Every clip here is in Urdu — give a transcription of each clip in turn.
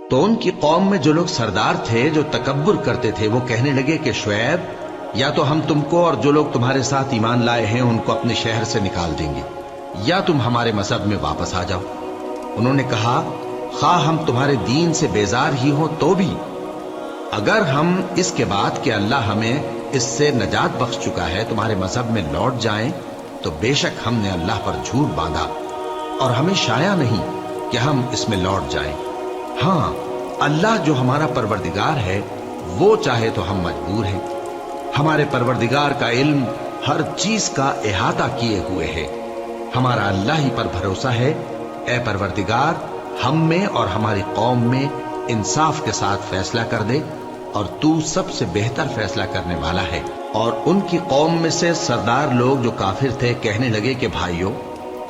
تو ان کی قوم میں جو لوگ سردار تھے جو تکبر کرتے تھے وہ کہنے لگے کہ شعیب، یا تو ہم تم کو اور جو لوگ تمہارے ساتھ ایمان لائے ہیں ان کو اپنے شہر سے نکال دیں گے، یا تم ہمارے مذہب میں واپس آ جاؤ۔ انہوں نے کہا خواہ ہم تمہارے دین سے بیزار ہی ہوں تو بھی، اگر ہم اس کے بعد کہ اللہ ہمیں اس سے نجات بخش چکا ہے تمہارے مذہب میں لوٹ جائیں تو بے شک ہم نے اللہ پر جھوٹ باندھا اور ہمیں شایع نہیں کہ ہم اس میں لوٹ جائیں۔ ہاں، اللہ جو ہمارا پروردگار ہے وہ چاہے تو ہم مجبور ہیں۔ ہمارے پروردگار کا علم ہر چیز کا احاطہ کیے ہوئے ہے۔ ہمارا اللہ ہی پر بھروسہ ہے۔ اے پروردگار، ہم میں اور ہماری قوم میں انصاف کے ساتھ فیصلہ کر دے، اور تو سب سے بہتر فیصلہ کرنے والا ہے۔ اور ان کی قوم میں سے سردار لوگ جو کافر تھے کہنے لگے کہ بھائیو،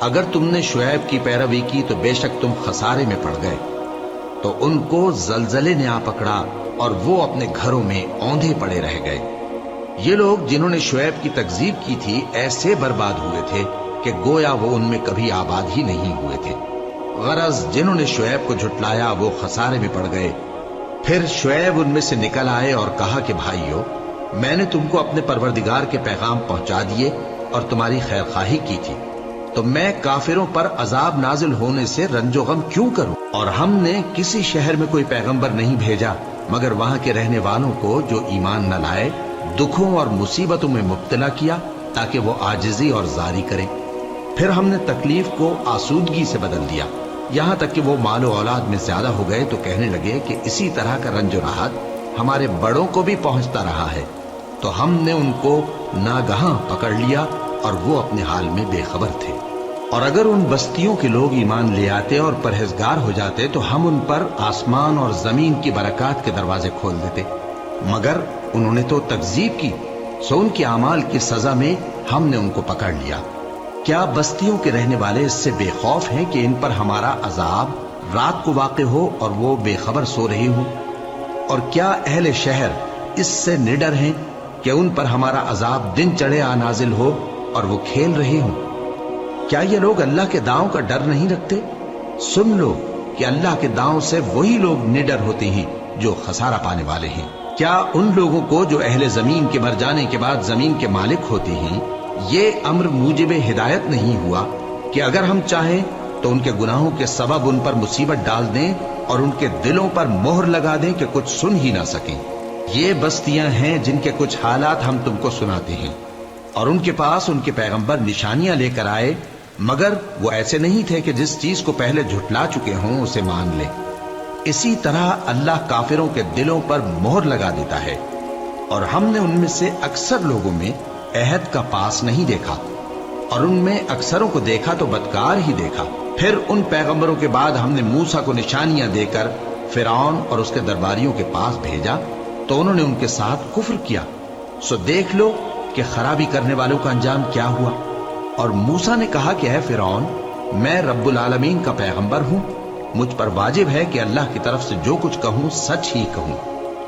اگر تم نے شعیب کی پیروی کی تو بے شک تم خسارے میں پڑ گئے۔ تو ان کو زلزلے نے آ پکڑا اور وہ اپنے گھروں میں اوندھے پڑے رہ گئے۔ یہ لوگ جنہوں نے شعیب کی تکذیب کی تھی ایسے برباد ہوئے تھے کہ گویا وہ ان میں کبھی آباد ہی نہیں ہوئے تھے۔ غرض جنہوں نے شعیب کو جھٹلایا وہ خسارے میں پڑ گئے۔ پھر شعیب ان میں سے نکل آئے اور کہا کہ بھائیو، میں نے تم کو اپنے پروردگار کے پیغام پہنچا دیے اور تمہاری خیر خواہی کی تھی، تو میں کافروں پر عذاب نازل ہونے سے رنج و غم کیوں کروں؟ اور ہم نے کسی شہر میں کوئی پیغمبر نہیں بھیجا مگر وہاں کے رہنے والوں کو جو ایمان نہ لائے دکھوں اور مصیبتوں میں مبتلا کیا تاکہ وہ عاجزی اور زاری کریں۔ پھر ہم نے تکلیف کو آسودگی سے بدل دیا، یہاں تک کہ وہ مال و اولاد میں زیادہ ہو گئے تو کہنے لگے کہ اسی طرح کا رنج و راحت ہمارے بڑوں کو بھی پہنچتا رہا ہے۔ تو ہم نے ان کو ناگہاں پکڑ لیا اور وہ اپنے حال میں بے خبر تھے۔ اور اگر ان بستیوں کے لوگ ایمان لے آتے اور پرہیزگار ہو جاتے تو ہم ان پر آسمان اور زمین کی برکات کے دروازے کھول دیتے، مگر انہوں نے تو تکذیب کی، سو ان کے اعمال کی سزا میں ہم نے ان کو پکڑ لیا۔ کیا بستیوں کے رہنے والے اس سے بے خوف ہیں کہ ان پر ہمارا عذاب رات کو واقع ہو اور وہ بے خبر سو رہے ہوں؟ اور کیا اہل شہر اس سے نڈر ہیں کہ ان پر ہمارا عذاب دن چڑھے آ نازل ہو اور وہ کھیل رہے ہوں؟ کیا یہ لوگ اللہ کے داؤں کا ڈر نہیں رکھتے؟ سن لو کہ اللہ کے داؤں سے وہی لوگ نڈر ہوتے ہیں جو خسارہ پانے والے ہیں۔ کیا ان لوگوں کو جو اہل زمین کے مر جانے کے بعد زمین کے مالک ہوتے ہیں یہ امر موجب ہدایت نہیں ہوا کہ اگر ہم چاہیں تو ان کے گناہوں کے سبب ان پر مصیبت ڈال دیں اور ان کے دلوں پر مہر لگا دیں کہ کچھ سن ہی نہ سکیں؟ یہ بستیاں ہیں جن کے کچھ حالات ہم تم کو سناتے ہیں، اور ان کے پاس ان کے پیغمبر نشانیاں لے کر آئے، مگر وہ ایسے نہیں تھے کہ جس چیز کو پہلے جھٹلا چکے ہوں اسے مان لیں۔ اسی طرح اللہ کافروں کے دلوں پر مہر لگا دیتا ہے، اور ہم نے ان میں سے اکثر لوگوں میں عہد کا پاس نہیں دیکھا، اور ان میں اکثروں کو دیکھا تو بدکار ہی دیکھا۔ پھر ان پیغمبروں کے بعد ہم نے موسیٰ کو نشانیاں دے کر فرعون اور اس کے درباریوں کے پاس بھیجا تو انہوں نے ان کے ساتھ کفر کیا، سو دیکھ لو کہ خرابی کرنے والوں کا انجام کیا ہوا۔ اور موسیٰ نے کہا کہ اے فرعون، میں رب العالمین کا پیغمبر ہوں، مجھ پر واجب ہے کہ اللہ کی طرف سے جو کچھ کہوں سچ ہی کہوں۔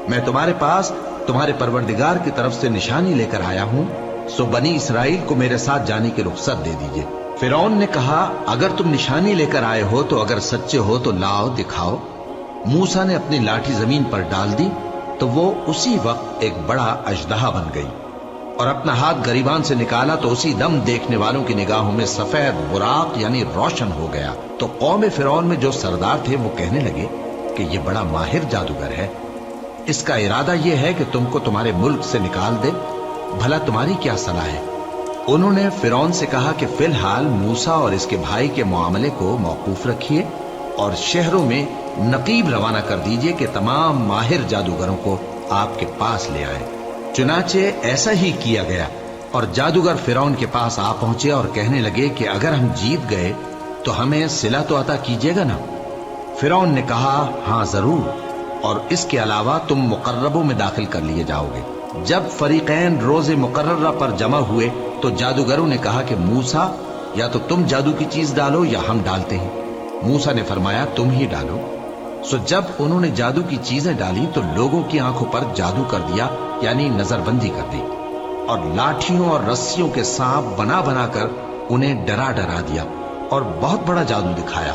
میں تمہارے پاس تمہارے پروردگار کی طرف سے نشانی لے کر آیا ہوں، سو بنی اسرائیل کو میرے ساتھ جانے کی رخصت دے دیجئے۔ فرعون نے کہا اگر تم نشانی لے کر آئے ہو تو اگر سچے ہو تو لاؤ دکھاؤ۔ موسیٰ نے اپنی لاٹھی زمین پر ڈال دی تو وہ اسی وقت ایک بڑا اژدہا بن گئی، اور اپنا ہاتھ گریبان سے نکالا تو اسی دم دیکھنے والوں کی نگاہوں میں سفید براق یعنی روشن ہو گیا۔ تو قوم فرعون میں جو سردار تھے وہ کہنے لگے کہ یہ بڑا ماہر جادوگر ہے، اس کا ارادہ یہ ہے کہ تم کو تمہارے ملک سے نکال دے، بھلا تمہاری کیا صلاح ہے؟ انہوں نے فرعون سے کہا کہ فی الحال موسیٰ اور اس کے بھائی کے معاملے کو موقوف رکھیے اور شہروں میں نقیب روانہ کر دیجئے کہ تمام ماہر جادوگروں کو آپ کے پاس لے آئے۔ چنانچہ ایسا ہی کیا گیا، اور جادوگر فرعون کے پاس آ پہنچے اور کہنے لگے کہ اگر ہم جیت گئے تو ہمیں صلہ تو عطا کیجیے گا نا؟ فرعون نے کہا ہاں ضرور، اور اس کے علاوہ تم مقربوں میں داخل کر لیے جاؤ گے۔ جب فریقین روز مقررہ پر جمع ہوئے تو جادوگروں نے کہا کہ موسیٰ یا تو تم جادو کی چیز ڈالو یا ہم ڈالتے ہیں۔ موسیٰ نے فرمایا تم ہی ڈالو۔ سو جب انہوں نے جادو کی چیزیں ڈالی تو لوگوں کی آنکھوں پر جادو کر دیا، یعنی نظر بندی کر دی، اور لاٹھیوں اور رسیوں کے سانپ بنا بنا کر انہیں ڈرا ڈرا دیا اور بہت بڑا جادو دکھایا،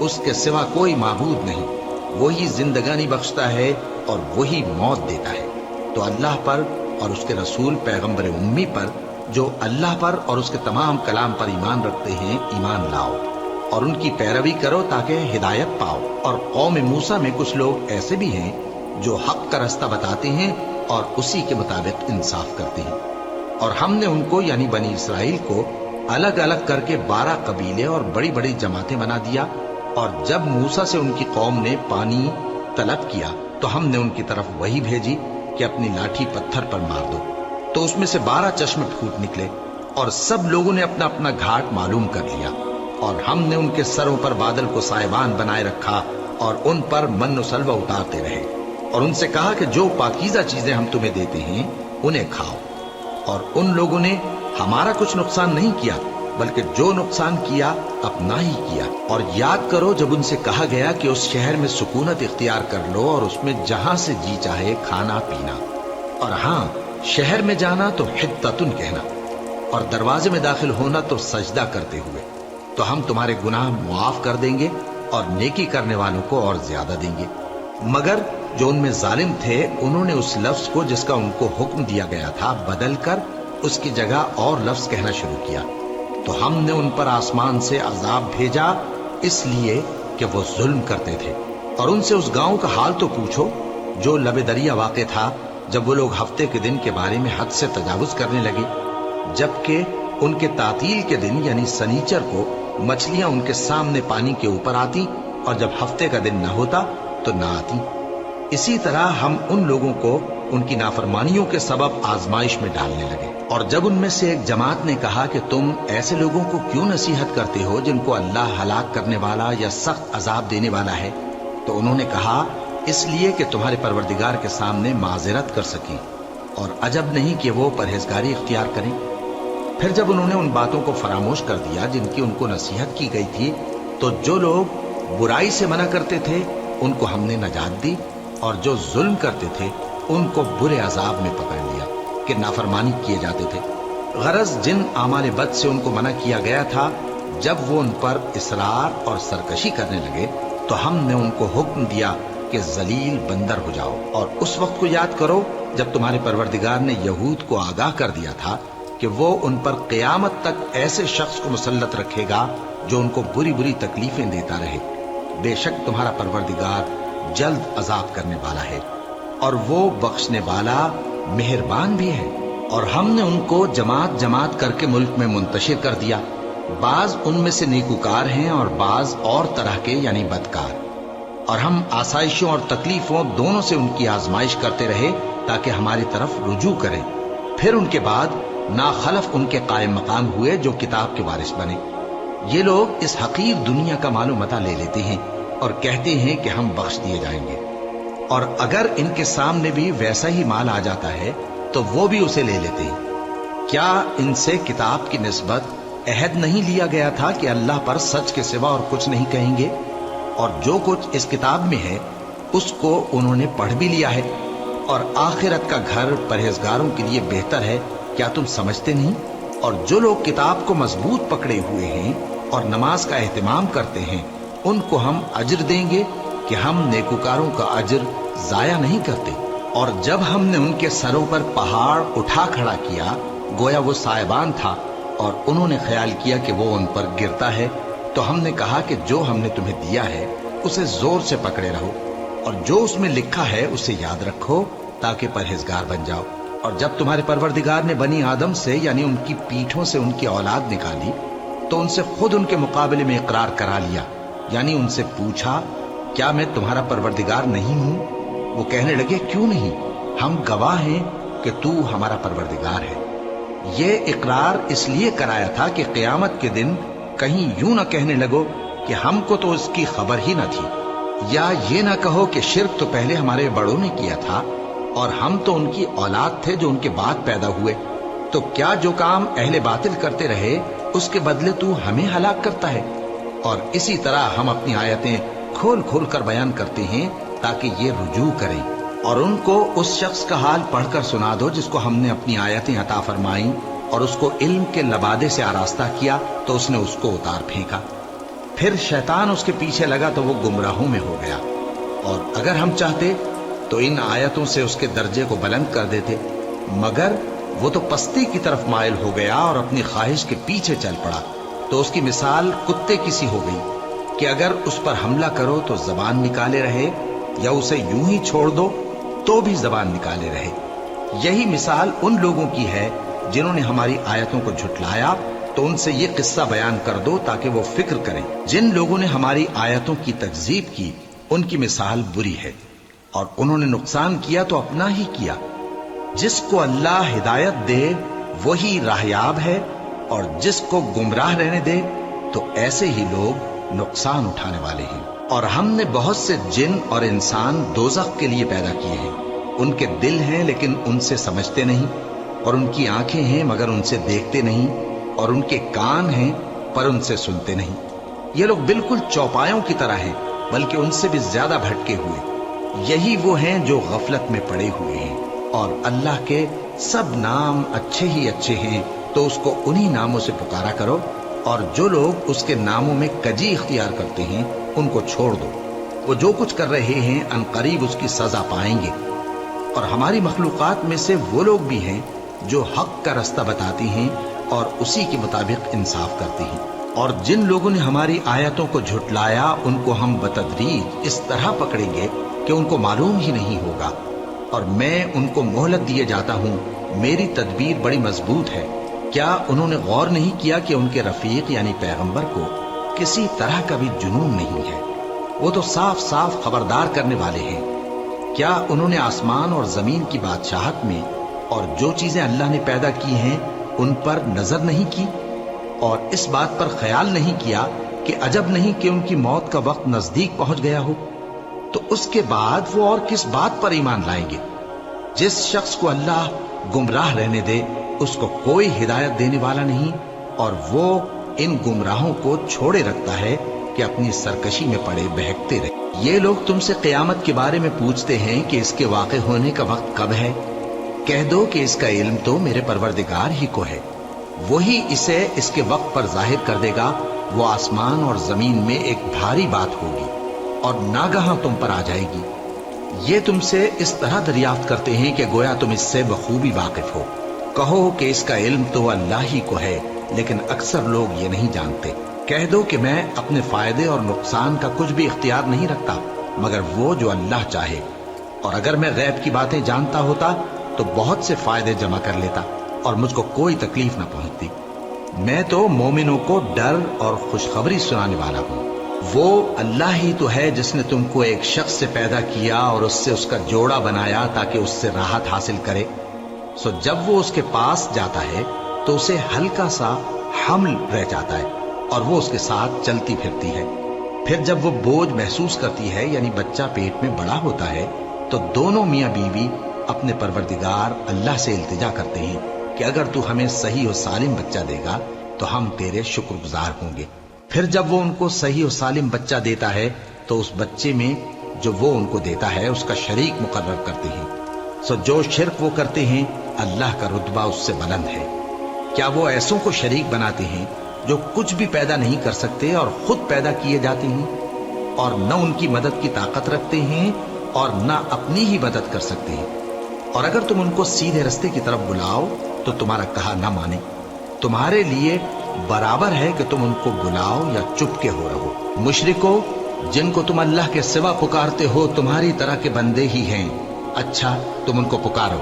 اس کے سوا کوئی معبود نہیں، وہی زندگانی بخشتا ہے اور وہی موت دیتا ہے۔ تو اللہ پر اور اس کے رسول پیغمبر امی پر، جو اللہ پر اور اس کے تمام کلام پر ایمان رکھتے ہیں، ایمان لاؤ اور ان کی پیروی کرو تاکہ ہدایت پاؤ۔ اور قوم موسیٰ میں کچھ لوگ ایسے بھی ہیں جو حق کا رستہ بتاتے ہیں اور اسی کے مطابق انصاف کرتے ہیں۔ اور ہم نے ان کو یعنی بنی اسرائیل کو الگ الگ کر کے 12 قبیلے اور بڑی بڑی جماعتیں بنا دیا، اور جب موسیٰ سے ان کی قوم نے پانی طلب کیا تو ہم نے ان کی طرف وہی بھیجی کہ اپنی لاٹھی پتھر پر مار دو، تو اس میں سے 12 چشمے پھوٹ نکلے، اور سب لوگوں نے اپنا اپنا گھاٹ معلوم کر لیا۔ اور ہم نے ان کے سروں پر بادل کو سائبان بنائے رکھا اور ان پر من و سلوہ اتارتے رہے، اور ان سے کہا کہ جو پاکیزہ چیزیں ہم تمہیں دیتے ہیں انہیں کھاؤ۔ اور ان لوگوں نے ہمارا کچھ نقصان نہیں کیا، بلکہ جو نقصان کیا اپنا ہی کیا۔ اور یاد کرو جب ان سے کہا گیا کہ اس شہر میں سکونت اختیار کر لو اور اس میں جہاں سے جی چاہے کھانا پینا، اور ہاں شہر میں جانا تو حطتن کہنا، اور دروازے میں داخل ہونا تو سجدہ کرتے ہوئے، تو ہم تمہارے گناہ معاف کر دیں گے اور نیکی کرنے والوں کو اور زیادہ دیں گے۔ مگر جو ان میں ظالم تھے انہوں نے اس لفظ کو جس کا ان کو حکم دیا گیا تھا بدل کر اس کی جگہ اور لفظ کہنا شروع کیا، تو ہم نے ان پر آسمان سے عذاب بھیجا اس لیے کہ وہ ظلم کرتے تھے۔ اور ان سے اس گاؤں کا حال تو پوچھو جو لب دریا واقع تھا، جب وہ لوگ ہفتے کے دن کے بارے میں حد سے تجاوز کرنے لگے، جبکہ ان کے تعطیل کے دن یعنی سنیچر کو مچھلیاں ان کے سامنے پانی کے اوپر آتی، اور جب ہفتے کا دن نہ ہوتا تو نہ آتی۔ اسی طرح ہم ان لوگوں کو ان کی نافرمانیوں کے سبب آزمائش میں ڈالنے لگے۔ اور جب ان میں سے ایک جماعت نے کہا کہ تم ایسے لوگوں کو کیوں نصیحت کرتے ہو جن کو اللہ ہلاک کرنے والا یا سخت عذاب دینے والا ہے، تو انہوں نے کہا اس لیے کہ تمہارے پروردگار کے سامنے معذرت کر سکیں، اور عجب نہیں کہ وہ پرہیزگاری اختیار کریں۔ پھر جب انہوں نے ان باتوں کو فراموش کر دیا جن کی ان کو نصیحت کی گئی تھی، تو جو لوگ برائی سے منع کرتے تھے ان کو ہم نے نجات دی، اور جو ظلم کرتے تھے ان کو برے عذاب میں پکڑ لیا کہ نافرمانی کیے جاتے تھے۔ غرض جن اعمال بد سے ان کو منع کیا گیا تھا، جب وہ ان پر اصرار اور سرکشی کرنے لگے تو ہم نے ان کو حکم دیا کہ ذلیل بندر ہو جاؤ۔ اور اس وقت کو یاد کرو جب تمہارے پروردگار نے یہود کو آگاہ کر دیا تھا کہ وہ ان پر قیامت تک ایسے شخص کو مسلط رکھے گا جو ان کو بری بری تکلیفیں دیتا رہے۔ بے شک تمہارا پروردگار جلد عذاب کرنے والا ہے، اور وہ بخشنے والا مہربان بھی ہے۔ اور ہم نے ان کو جماعت جماعت کر کے ملک میں منتشر کر دیا، بعض ان میں سے نیکوکار ہیں اور بعض اور طرح کے یعنی بدکار۔ اور ہم آسائشوں اور تکلیفوں دونوں سے ان کی آزمائش کرتے رہے تاکہ ہماری طرف رجوع کریں۔ پھر ان کے بعد ناخلف ان کے قائم مقام ہوئے جو کتاب کے وارث بنے۔ یہ لوگ اس حقیر دنیا کا مال و متاع لے لیتے ہیں اور کہتے ہیں کہ ہم بخش دیے جائیں گے، اور اگر ان کے سامنے بھی ویسا ہی مال آ جاتا ہے تو وہ بھی اسے لے لیتے ہیں۔ کیا ان سے کتاب کی نسبت عہد نہیں لیا گیا تھا کہ اللہ پر سچ کے سوا اور کچھ نہیں کہیں گے؟ اور جو کچھ اس کتاب میں ہے اس کو انہوں نے پڑھ بھی لیا ہے، اور آخرت کا گھر پرہیزگاروں کے لیے بہتر ہے، کیا تم سمجھتے نہیں؟ اور جو لوگ کتاب کو مضبوط پکڑے ہوئے ہیں اور نماز کا اہتمام کرتے ہیں ان کو ہم اجر دیں گے کہ ہم نیکوکاروں کا اجر ضائع نہیں کرتے۔ اور جب ہم نے ان کے سروں پر پہاڑ اٹھا کھڑا کیا گویا وہ سائبان تھا، اور انہوں نے خیال کیا کہ وہ ان پر گرتا ہے، تو ہم نے کہا کہ جو ہم نے تمہیں دیا ہے اسے زور سے پکڑے رہو، اور جو اس میں لکھا ہے اسے یاد رکھو تاکہ پرہیزگار بن جاؤ۔ اور جب تمہارے پروردگار نے بنی آدم سے یعنی ان کی پیٹھوں سے ان کی اولاد نکالی تو ان سے خود ان کے مقابلے میں اقرار کرا لیا، یعنی ان سے پوچھا کیا میں تمہارا پروردگار نہیں ہوں؟ وہ کہنے لگے کیوں نہیں، ہم گواہ ہیں کہ تو ہمارا پروردگار ہے۔ یہ اقرار اس لیے کرایا تھا کہ قیامت کے دن کہیں یوں نہ کہنے لگو کہ ہم کو تو اس کی خبر ہی نہ تھی، یا یہ نہ کہو کہ شرک تو پہلے ہمارے بڑوں نے کیا تھا اور ہم تو ان کی اولاد تھے جو ان کے بعد پیدا ہوئے، تو کیا جو کام اہل باطل کرتے رہے اس کے بدلے تو ہمیں ہلاک کرتا ہے؟ اور اسی طرح ہم اپنی آیتیں کھول کھول کر بیان کرتے ہیں تاکہ یہ رجوع کریں۔ اور ان کو اس شخص کا حال پڑھ کر سنا دو جس کو ہم نے اپنی آیتیں عطا فرمائیں اور اس کو علم کے لبادے سے آراستہ کیا تو اس نے اس کو اتار پھینکا۔ پھر شیطان اس کے پیچھے لگا تو وہ گمراہوں میں ہو گیا، اور اگر ہم چاہتے تو ان آیتوں سے اس کے درجے کو بلند کر دیتے، مگر وہ تو پستی کی طرف مائل ہو گیا اور اپنی خواہش کے پیچھے چل پڑا، تو اس کی مثال کتے کی سی ہو گئی کہ اگر اس پر حملہ کرو تو زبان نکالے رہے، یا اسے یوں ہی چھوڑ دو تو بھی زبان نکالے رہے۔ یہی مثال ان لوگوں کی ہے جنہوں نے ہماری آیتوں کو جھٹلایا، تو ان سے یہ قصہ بیان کر دو تاکہ وہ فکر کریں۔ جن لوگوں نے ہماری آیتوں کی تکذیب کی ان کی مثال بری ہے، اور انہوں نے نقصان کیا تو اپنا ہی کیا۔ جس کو اللہ ہدایت دے وہی راہیاب ہے، اور جس کو گمراہ رہنے دے تو ایسے ہی لوگ نقصان اٹھانے والے ہیں۔ اور ہم نے بہت سے جن اور انسان دوزخ کے لیے پیدا کیے ہیں، ان کے دل ہیں لیکن ان سے سمجھتے نہیں، اور ان کی آنکھیں ہیں مگر ان سے دیکھتے نہیں، اور ان کے کان ہیں پر ان سے سنتے نہیں۔ یہ لوگ بالکل چوپایوں کی طرح ہیں، بلکہ ان سے بھی زیادہ بھٹکے ہوئے۔ یہی وہ ہیں جو غفلت میں پڑے ہوئے ہیں۔ اور اللہ کے سب نام اچھے ہی اچھے ہیں، تو اس کو انہی ناموں سے پکارا کرو، اور جو لوگ اس کے ناموں میں کجی اختیار کرتے ہیں ان کو چھوڑ دو۔ وہ جو کچھ کر رہے ہیں ان قریب اس کی سزا پائیں گے۔ اور ہماری مخلوقات میں سے وہ لوگ بھی ہیں جو حق کا رستہ بتاتی ہیں اور اسی کے مطابق انصاف کرتی ہیں۔ اور جن لوگوں نے ہماری آیتوں کو جھٹلایا ان کو ہم بتدریج اس طرح پکڑیں گے کہ ان کو معلوم ہی نہیں ہوگا، اور میں ان کو مہلت دیے جاتا ہوں، میری تدبیر بڑی مضبوط ہے۔ کیا انہوں نے غور نہیں کیا کہ ان کے رفیق یعنی پیغمبر کو کسی طرح کا بھی جنون نہیں ہے؟ وہ تو صاف صاف خبردار کرنے والے ہیں۔ کیا انہوں نے آسمان اور زمین کی بادشاہت میں اور جو چیزیں اللہ نے پیدا کی ہیں ان پر نظر نہیں کی، اور اس بات پر خیال نہیں کیا کہ عجب نہیں کہ ان کی موت کا وقت نزدیک پہنچ گیا ہو؟ تو اس کے بعد وہ اور کس بات پر ایمان لائیں گے؟ جس شخص کو اللہ گمراہ رہنے دے اس کو کوئی ہدایت دینے والا نہیں، اور وہ ان گمراہوں کو چھوڑے رکھتا ہے کہ اپنی سرکشی میں پڑے بہکتے رہے۔ یہ لوگ تم سے قیامت کے بارے میں پوچھتے ہیں کہ اس کے واقع ہونے کا وقت کب ہے؟ کہہ دو کہ اس کا علم تو میرے پروردگار ہی کو ہے، وہی اسے اس کے وقت پر ظاہر کر دے گا۔ وہ آسمان اور زمین میں ایک بھاری بات ہوگی اور ناگہاں تم پر آ جائے گی۔ یہ تم سے اس طرح دریافت کرتے ہیں کہ گویا تم اس سے بخوبی واقف ہو۔ کہو کہ اس کا علم تو اللہ ہی کو ہے، لیکن اکثر لوگ یہ نہیں جانتے۔ کہہ دو کہ میں اپنے فائدے اور نقصان کا کچھ بھی اختیار نہیں رکھتا مگر وہ جو اللہ چاہے، اور اگر میں غیب کی باتیں جانتا ہوتا تو بہت سے فائدے جمع کر لیتا اور مجھ کو کوئی تکلیف نہ پہنچتی۔ میں تو مومنوں کو ڈر اور خوشخبری سنانے والا ہوں۔ وہ اللہ ہی تو ہے جس نے تم کو ایک شخص سے پیدا کیا اور اس سے اس کا جوڑا بنایا تاکہ اس سے راحت حاصل کرے۔ سو جب وہ اس کے پاس جاتا ہے تو اسے ہلکا سا حمل رہ جاتا ہے اور وہ اس کے ساتھ چلتی پھرتی ہے۔ پھر جب وہ بوجھ محسوس کرتی ہے یعنی بچہ پیٹ میں بڑا ہوتا ہے تو دونوں میاں بیوی اپنے پروردگار اللہ سے التجا کرتے ہیں کہ اگر تو ہمیں صحیح و سالم بچہ دے گا تو ہم تیرے شکر گزار ہوں گے۔ پھر جب وہ ان کو صحیح و سالم بچہ دیتا ہے تو اس بچے میں جو وہ ان کو دیتا ہے اس کا شریک مقرر کرتے ہیں۔ سو جو شرک وہ کرتے ہیں اللہ کا رتبہ اس سے بلند ہے۔ کیا وہ ایسوں کو شریک بناتے ہیں جو کچھ بھی پیدا نہیں کر سکتے اور خود پیدا کیے جاتے ہیں، اور نہ ان کی مدد کی طاقت رکھتے ہیں اور نہ اپنی ہی مدد کر سکتے ہیں؟ اور اگر تم ان کو سیدھے رستے کی طرف بلاؤ تو تمہارا کہا نہ مانے، تمہارے لیے برابر ہے کہ تم ان کو بلاؤ یا چپ کے ہو رہو۔ مشرکو، جن کو تم اللہ کے سوا پکارتے ہو تمہاری طرح کے بندے ہی ہیں۔ اچھا تم ان کو پکارو،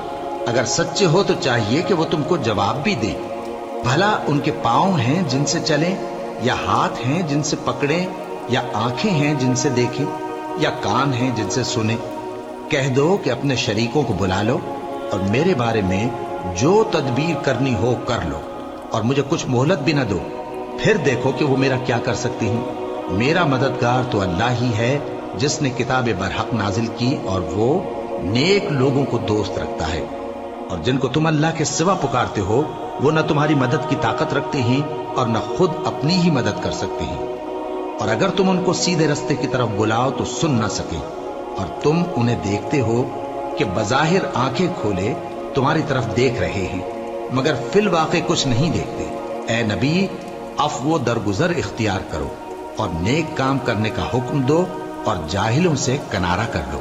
اگر سچے ہو تو چاہیے کہ وہ تم کو جواب بھی دے۔ بھلا ان کے پاؤں ہیں جن سے چلیں، یا ہاتھ ہیں جن سے پکڑیں، یا آنکھیں ہیں جن سے دیکھیں، یا کان ہیں جن سے سنیں؟ کہہ دو کہ اپنے شریکوں کو بلا لو اور میرے بارے میں جو تدبیر کرنی ہو کر لو، اور مجھے کچھ مہلت بھی نہ دو، پھر دیکھو کہ وہ میرا کیا کر سکتی ہیں۔ میرا مددگار تو اللہ ہی ہے جس نے کتاب برحق نازل کی، اور وہ نیک لوگوں کو دوست رکھتا ہے۔ اور جن کو تم اللہ کے سوا پکارتے ہو وہ نہ تمہاری مدد کی طاقت رکھتے ہیں اور نہ خود اپنی ہی مدد کر سکتے ہیں، اور اگر تم ان کو سیدھے رستے کی طرف بلاؤ تو سن نہ سکیں، اور تم انہیں دیکھتے ہو کہ بظاہر آنکھیں کھولے تمہاری طرف دیکھ رہے ہیں مگر فی الواقع کچھ نہیں دیکھتے۔ اے نبی، عفو و درگزر اختیار کرو، اور نیک کام کرنے کا حکم دو اور جاہلوں سے کنارہ کر لو۔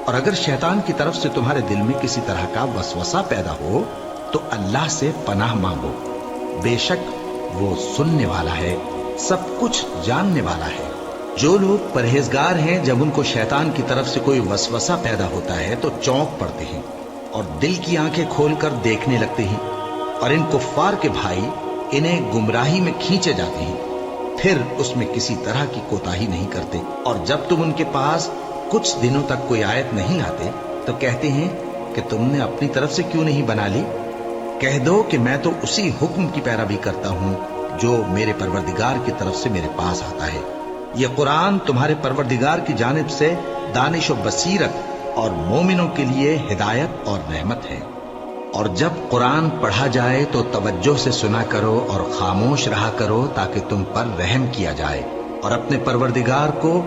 اور اگر شیطان کی طرف سے تمہارے دل میں کسی طرح کا وسوسہ پیدا ہو تو اللہ سے پناہ مانگو، بے شک وہ سننے والا ہے، سب کچھ جاننے والا ہے۔ جو لوگ پرہیزگار ہیں جب ان کو شیطان کی طرف سے کوئی وسوسہ پیدا ہوتا ہے تو چونک پڑتے ہیں اور دل کی آنکھیں کھول کر دیکھنے لگتے ہیں، اور ان کفار کے بھائی انہیں گمراہی میں کھینچے جاتے ہیں، پھر اس میں کسی طرح کی کوتاہی نہیں کرتے، اور جب تم ان کے پاس کچھ دنوں تک کوئی آیت نہیں لاتے تو کہتے ہیں کہ تم نے اپنی طرف سے کیوں نہیں بنا لی؟ کہہ دو کہ میں تو اسی حکم کی پیروی کرتا ہوں جو میرے پروردگار کی طرف سے میرے پاس آتا ہے۔ یہ قرآن تمہارے پروردگار کی جانب سے دانش و بصیرت اور مومنوں کے لیے ہدایت اور رحمت ہے۔ اور جب قرآن پڑھا جائے تو توجہ سے سنا کرو اور خاموش رہا کرو تاکہ تم پر رحم کیا جائے، اور اپنے پروردگار کو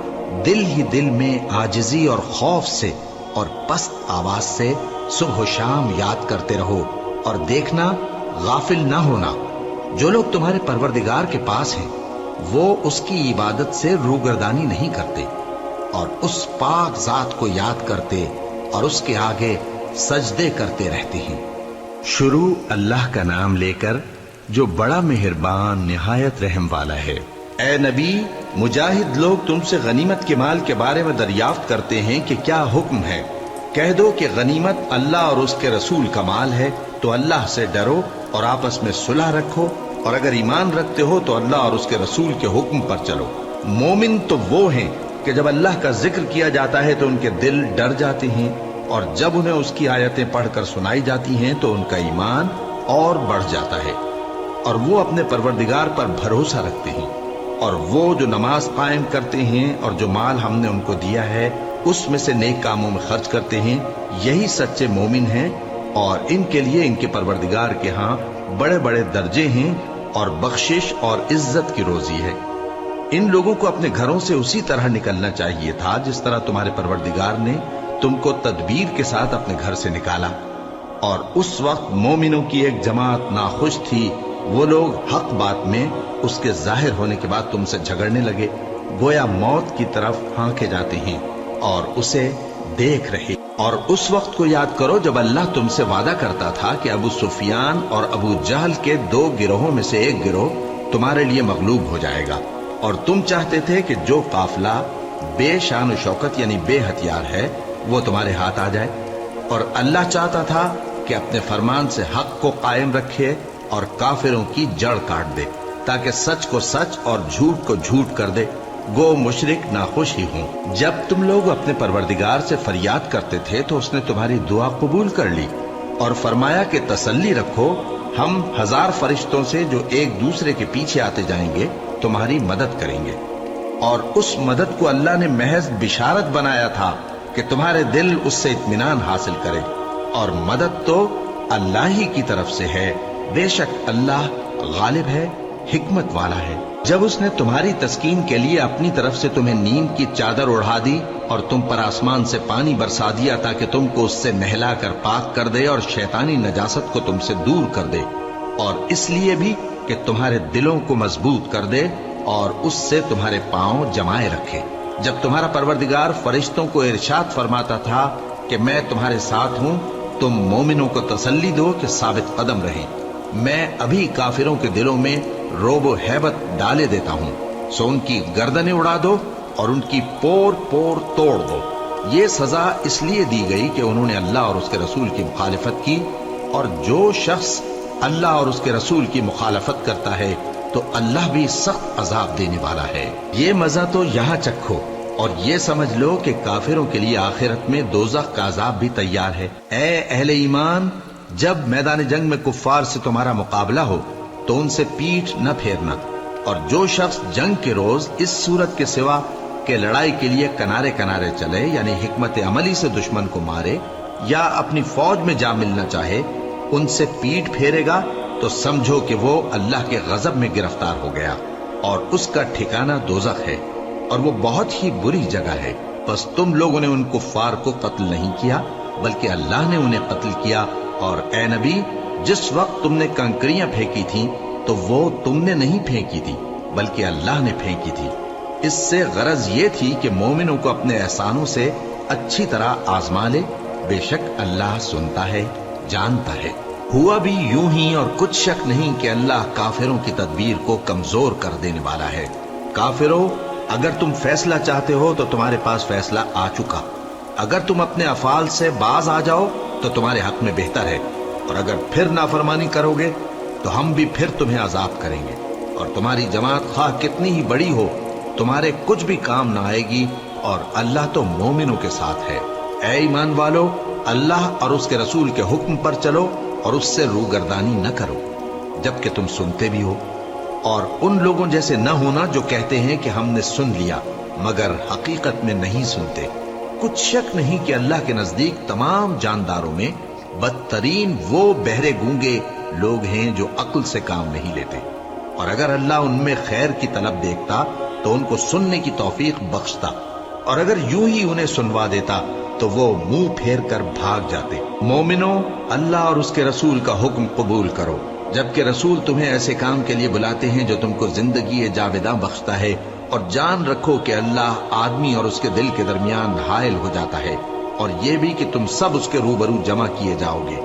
دل ہی دل میں عاجزی اور خوف سے اور پست آواز سے صبح و شام یاد کرتے رہو، اور دیکھنا غافل نہ ہونا۔ جو لوگ تمہارے پروردگار کے پاس ہیں وہ اس کی عبادت سے روگردانی نہیں کرتے، اور اس پاک ذات کو یاد کرتے اور اس کے آگے سجدے کرتے رہتے ہیں۔ شروع اللہ کا نام لے کر جو بڑا مہربان نہایت رحم والا ہے۔ اے نبی، مجاہد لوگ تم سے غنیمت کے مال کے بارے میں دریافت کرتے ہیں کہ کیا حکم ہے۔ کہہ دو کہ غنیمت اللہ اور اس کے رسول کا مال ہے، تو اللہ سے ڈرو اور آپس میں صلح رکھو، اور اگر ایمان رکھتے ہو تو اللہ اور اس کے رسول کے حکم پر چلو۔ مومن تو وہ ہیں کہ جب اللہ کا ذکر کیا جاتا ہے تو ان کے دل ڈر جاتے ہیں، اور جب انہیں اس کی آیتیں پڑھ کر سنائی جاتی ہیں تو ان کا ایمان اور بڑھ جاتا ہے، اور وہ اپنے پروردگار پر بھروسہ رکھتے ہیں۔ اور وہ جو نماز قائم کرتے ہیں اور جو مال ہم نے ان کو دیا ہے اس میں سے نیک کاموں میں خرچ کرتے ہیں، یہی سچے مومن ہیں، اور ان کے لیے ان کے پروردگار کے ہاں بڑے بڑے درجے ہیں اور بخشش اور عزت کی روزی ہے۔ ان لوگوں کو اپنے گھروں سے اسی طرح نکلنا چاہیے تھا جس طرح تمہارے پروردگار نے تم کو تدبیر کے ساتھ اپنے گھر سے نکالا۔ اور اس وقت مومنوں کی ایک جماعت ناخوش تھی، وہ لوگ حق بات میں اس کے ظاہر ہونے کے بعد تم سے جھگڑنے لگے، گویا موت کی طرف ہانکے جاتے ہیں اور اسے دیکھ رہے۔ اور اس وقت کو یاد کرو جب اللہ تم سے وعدہ کرتا تھا کہ ابو سفیان اور ابو جہل کے 2 گروہوں میں سے ایک گروہ تمہارے لیے مغلوب ہو جائے گا، اور تم چاہتے تھے کہ جو قافلہ بے شان و شوکت یعنی بے ہتھیار ہے وہ تمہارے ہاتھ آ جائے، اور اللہ چاہتا تھا کہ اپنے فرمان سے حق کو قائم رکھے اور کافروں کی جڑ کاٹ دے، تاکہ سچ کو سچ اور جھوٹ کو جھوٹ کر دے، گو مشرک ناخوش ہی ہوں۔ جب تم لوگ اپنے پروردگار سے فریاد کرتے تھے تو اس نے تمہاری دعا قبول کر لی اور فرمایا کہ تسلی رکھو، ہم 1000 فرشتوں سے جو ایک دوسرے کے پیچھے آتے جائیں گے تمہاری مدد کریں گے۔ اور اس مدد کو اللہ نے محض بشارت بنایا تھا کہ تمہارے دل اس سے اطمینان حاصل کرے، اور مدد تو اللہ ہی کی طرف سے ہے، بے شک اللہ غالب ہے، حکمت والا ہے۔ جب اس نے تمہاری تسکین کے لیے اپنی طرف سے تمہیں نیند کی چادر اڑھا دی اور تم پر آسمان سے پانی برسا دیا تاکہ تم کو اس سے نہلا کر پاک کر دے اور شیطانی نجاست کو تم سے دور کر دے، اور اس لیے بھی کہ تمہارے دلوں کو مضبوط کر دے اور اس سے تمہارے پاؤں جمائے رکھے۔ جب تمہارا پروردگار فرشتوں کو ارشاد فرماتا تھا کہ میں تمہارے ساتھ ہوں، تم مومنوں کو تسلی دو کہ ثابت قدم رہیں، میں ابھی کافروں کے دلوں میں روب و ہیبت ڈالے دیتا ہوں، سو ان کی گردنیں اڑا دو اور ان کی پور پور توڑ دو۔ یہ سزا اس لیے دی گئی کہ انہوں نے اللہ اور اس کے رسول کی مخالفت کی، اور جو شخص اللہ اور اس کے رسول کی مخالفت کرتا ہے تو اللہ بھی سخت عذاب دینے والا ہے۔ یہ مزہ تو یہاں چکھو، اور یہ سمجھ لو کہ کافروں کے لیے آخرت میں دوزخ کا عذاب بھی تیار ہے۔ اے اہل ایمان، جب میدان جنگ میں کفار سے تمہارا مقابلہ ہو تو ان سے پیٹھ نہ پھیرنا، اور جو شخص جنگ کے روز اس صورت کے سوا کہ لڑائی کے لیے کنارے کنارے چلے یعنی حکمت عملی سے دشمن کو مارے یا اپنی فوج میں جا ملنا چاہے، ان سے پیٹھ پھیرے گا تو سمجھو کہ وہ اللہ کے غضب میں گرفتار ہو گیا، اور اس کا ٹھکانہ دوزخ ہے، اور وہ بہت ہی بری جگہ ہے۔ بس تم لوگوں نے ان کفار کو قتل نہیں کیا بلکہ اللہ نے انہیں قتل کیا، اور اے نبی، جس وقت تم نے کنکریاں پھینکی تھیں تو وہ تم نے نہیں پھینکی تھی بلکہ اللہ نے پھینکی تھی، اس سے غرض یہ تھی کہ مومنوں کو اپنے احسانوں سے اچھی طرح آزما لے، بے شک اللہ سنتا ہے، جانتا ہے۔ ہوا بھی یوں ہی، اور کچھ شک نہیں کہ اللہ کافروں کی تدبیر کو کمزور کر دینے والا ہے۔ کافروں، اگر تم فیصلہ چاہتے ہو تو تمہارے پاس فیصلہ آ چکا۔ اگر تم اپنے افعال سے باز آ جاؤ تو تمہارے حق میں بہتر ہے، اور اگر پھر نافرمانی کرو گے تو ہم بھی پھر تمہیں عذاب کریں گے، اور تمہاری جماعت خواہ کتنی ہی بڑی ہو تمہارے کچھ بھی کام نہ آئے گی، اور اللہ تو مومنوں کے ساتھ ہے۔ اے ایمان والو، اللہ اور اس کے رسول کے حکم پر چلو اور اس سے روگردانی نہ کرو جبکہ تم سنتے بھی ہو، اور ان لوگوں جیسے نہ ہونا جو کہتے ہیں کہ ہم نے سن لیا مگر حقیقت میں نہیں سنتے۔ کچھ شک نہیں کہ اللہ کے نزدیک تمام جانداروں میں بدترین وہ بہرے گونگے لوگ ہیں جو عقل سے کام نہیں لیتے، اور اگر اللہ ان میں خیر کی طلب دیکھتا تو ان کو سننے کی توفیق بخشتا، اور اگر یوں ہی انہیں سنوا دیتا تو وہ منہ پھیر کر بھاگ جاتے۔ مومنوں، اللہ اور اس کے رسول کا حکم قبول کرو، جبکہ رسول تمہیں ایسے کام کے لیے بلاتے ہیں جو تم کو زندگی جاوداں بخشتا ہے، اور جان رکھو کہ اللہ آدمی اور اس کے دل کے درمیان حائل ہو جاتا ہے، اور یہ بھی کہ تم سب اس کے روبرو جمع کیے جاؤ گے۔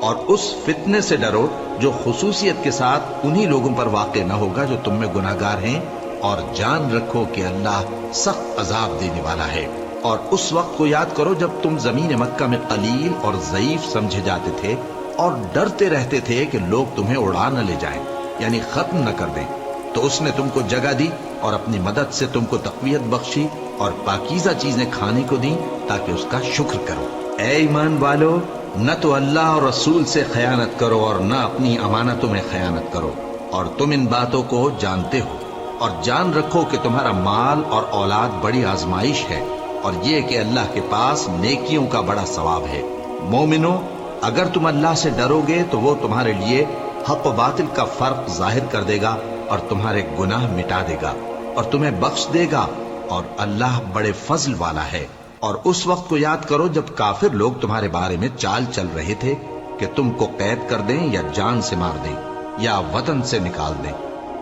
اور اس فتنے سے ڈرو جو خصوصیت کے ساتھ انہی لوگوں پر واقع نہ ہوگا جو تم میں گناہگار ہیں، اور جان رکھو کہ اللہ سخت عذاب دینے والا ہے۔ اور اس وقت کو یاد کرو جب تم زمین مکہ میں قلیل اور ضعیف سمجھے جاتے تھے اور ڈرتے رہتے تھے کہ لوگ تمہیں اڑا نہ لے جائیں، یعنی ختم نہ کر دیں، تو اس نے تم کو جگہ دی اور اپنی مدد سے تم کو تقویت بخشی اور پاکیزہ چیزیں کھانے کو دیں تاکہ اس کا شکر کرو۔ اے ایمان والو، نہ تو اللہ اور رسول سے خیانت کرو اور نہ اپنی امانتوں میں خیانت کرو، اور تم ان باتوں کو جانتے ہو، اور جان رکھو کہ تمہارا مال اور اولاد بڑی آزمائش ہے، اور یہ کہ اللہ کے پاس نیکیوں کا بڑا ثواب ہے۔ مومنو، اگر تم اللہ سے ڈرو گے تو وہ تمہارے لیے حق و باطل کا فرق ظاہر کر دے گا اور تمہارے گناہ مٹا دے گا اور تمہیں بخش دے گا، اور اللہ بڑے فضل والا ہے۔ اور اس وقت کو یاد کرو جب کافر لوگ تمہارے بارے میں چال چل رہے تھے کہ تم کو قید کر دیں یا جان سے مار دیں یا وطن سے نکال دیں،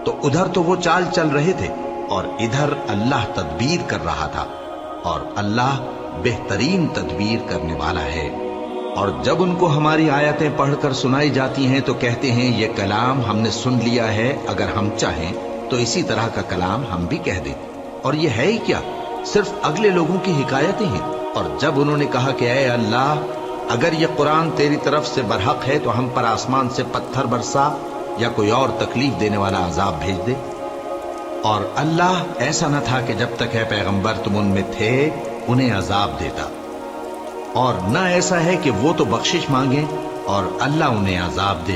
تو ادھر تو وہ چال چل رہے تھے اور ادھر اللہ تدبیر کر رہا تھا، اور اللہ بہترین تدبیر کرنے والا ہے۔ اور جب ان کو ہماری آیتیں پڑھ کر سنائی جاتی ہیں تو کہتے ہیں یہ کلام ہم نے سن لیا ہے، اگر ہم چاہیں تو اسی طرح کا کلام ہم بھی کہہ دیں، اور یہ ہے ہی کیا، صرف اگلے لوگوں کی حکایتیں ہیں۔ اور جب انہوں نے کہا کہ اے اللہ، اگر یہ قرآن تیری طرف سے برحق ہے تو ہم پر آسمان سے پتھر برسا یا کوئی اور تکلیف دینے والا عذاب بھیج دے۔ اور اللہ ایسا نہ تھا کہ جب تک ہے پیغمبر تم ان میں تھے انہیں عذاب دیتا، اور نہ ایسا ہے کہ وہ تو بخشش مانگیں اور اللہ انہیں عذاب دے۔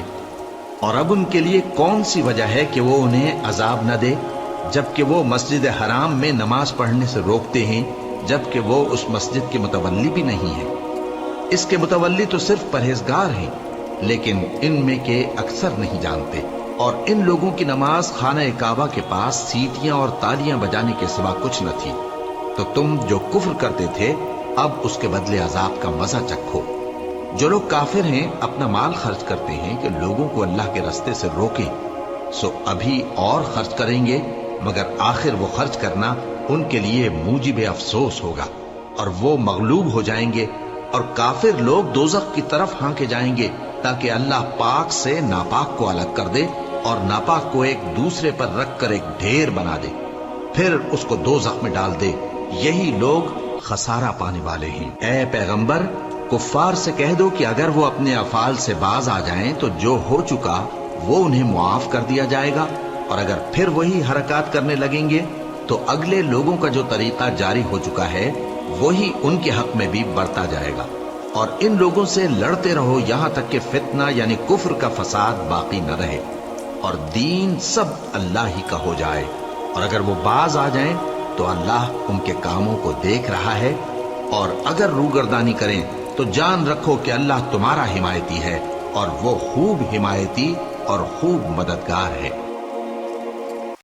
اور اب ان کے لیے کون سی وجہ ہے کہ وہ انہیں عذاب نہ دے، جبکہ وہ مسجد حرام میں نماز پڑھنے سے روکتے ہیں، جبکہ وہ اس مسجد کے متولی بھی نہیں ہیں۔ اس کے متولی تو صرف پرہیزگار ہیں، لیکن ان میں کے اکثر نہیں جانتے۔ اور ان لوگوں کی نماز خانہ کعبہ کے پاس سیٹیاں اور تالیاں بجانے کے سوا کچھ نہ تھی، تو تم جو کفر کرتے تھے اب اس کے بدلے عذاب کا مزہ چکھو۔ جو لوگ کافر ہیں اپنا مال خرچ کرتے ہیں کہ لوگوں کو اللہ کے راستے سے روکیں، سو ابھی اور خرچ کریں گے، مگر آخر وہ خرچ کرنا ان کے لیے موجب افسوس ہوگا، اور وہ مغلوب ہو جائیں گے، اور کافر لوگ دوزخ کی طرف ہانکے جائیں گے تاکہ اللہ پاک سے ناپاک کو الگ کر دے اور ناپاک کو ایک دوسرے پر رکھ کر ایک ڈھیر بنا دے، پھر اس کو دوزخ میں ڈال دے۔ یہی لوگ خسارہ پانے والے ہیں۔ اے پیغمبر، کفار سے کہہ دو کہ اگر وہ اپنے افعال سے باز آ جائیں تو جو ہو چکا وہ انہیں معاف کر دیا جائے گا، اور اگر پھر وہی حرکات کرنے لگیں گے تو اگلے لوگوں کا جو طریقہ جاری ہو چکا ہے وہی ان کے حق میں بھی برتا جائے گا۔ اور ان لوگوں سے لڑتے رہو یہاں تک کہ فتنہ یعنی کفر کا فساد باقی نہ رہے اور دین سب اللہ ہی کا ہو جائے، اور اگر وہ باز آ جائیں تو اللہ ان کے کاموں کو دیکھ رہا ہے، اور اگر روگردانی کریں تو جان رکھو کہ اللہ تمہارا حمایتی ہے، اور وہ خوب حمایتی اور خوب مددگار ہے۔